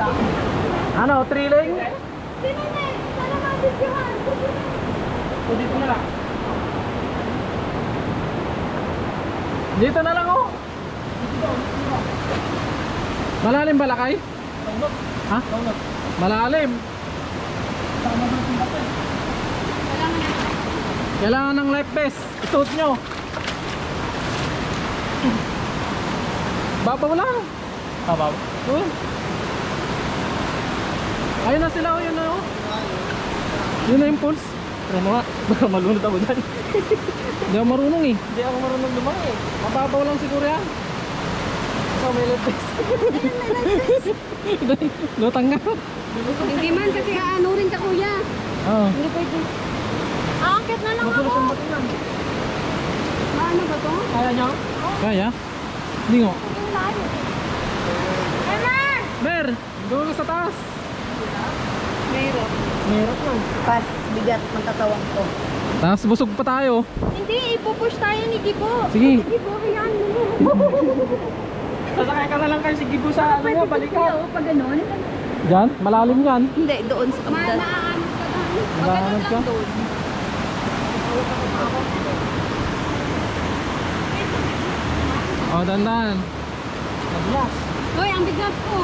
Ano, thrilling? Sino next? Sana mabibigyan. Dito na lang. Dito na lang oh. Malalim ba lakay? Ha? Malalim. Kailangan ng life vest. Isuot nyo. Babaw lang. Babaw? Oo. Ayun na sila, yun na oh. Yun na yung pulse. Try mo nga. Baka malunod ako dyan. Hindi ako marunong eh. Hindi ako marunong lumang eh. Mababaw lang siguro yan. So may life vest. Lutang nga. Hindi man kasi ano rin ka kuya. Oo. Hindi pwede. Aakit na lang ako. Maano ba to? Kaya nyo? Kaya? Hindi nga. Emma! Mer! Doon ka sa taas. Mayroon. Meron lang. Pas, bigat, magkatawang ko. Tapos busog pa tayo. Hindi, ipupush tayo ni Gibo. Sige. Gibo, yan. Sasakay ka na lang kayo si Gibo sa ano mo, balikan. Oo, pag ganun. Diyan? Malalim yan. Hindi, doon sa kabdan. Maaano ka lang. Pag ganun Maaano ka? lang doon. O, dandan. Nabilas. Hoy, ang bigat ko.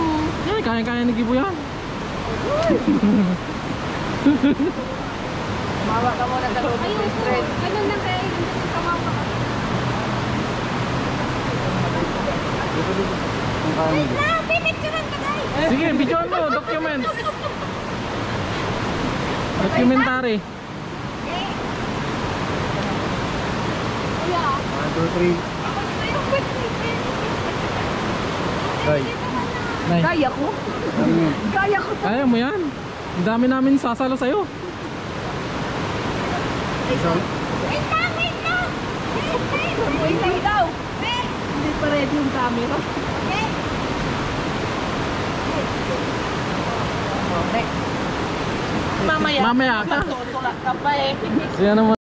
Eh, kaya-kaya ni Gibo yan. Mawa ka muna sa loob. Ayoko. Ganun lang kayo. Kawawa ka. Wait lang, pipicturean ka guys. Sige, video mo, documents. Documentary. Kuya. 1, 2, 3. Nay. Nay. Kaya ko. Kaya ko. Kaya mo yan. Ang dami namin sasalo sa'yo. Wait lang, wait lang. Wait lang daw. Hindi pa ready yung camera. Mamaya ka. Tutulak ka pa eh. Yan naman.